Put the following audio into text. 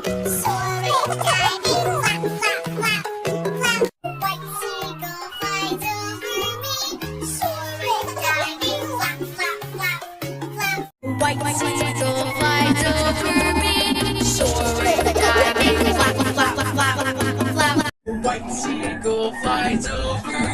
Soaring, diving, flap, flap, flap, flap. White seagull flies over me. Soaring, diving, flap, flap, flap, flap. White seagull flies over me, soaring, diving, flap, flap, flap, flap, flap, flap. White seagull flies over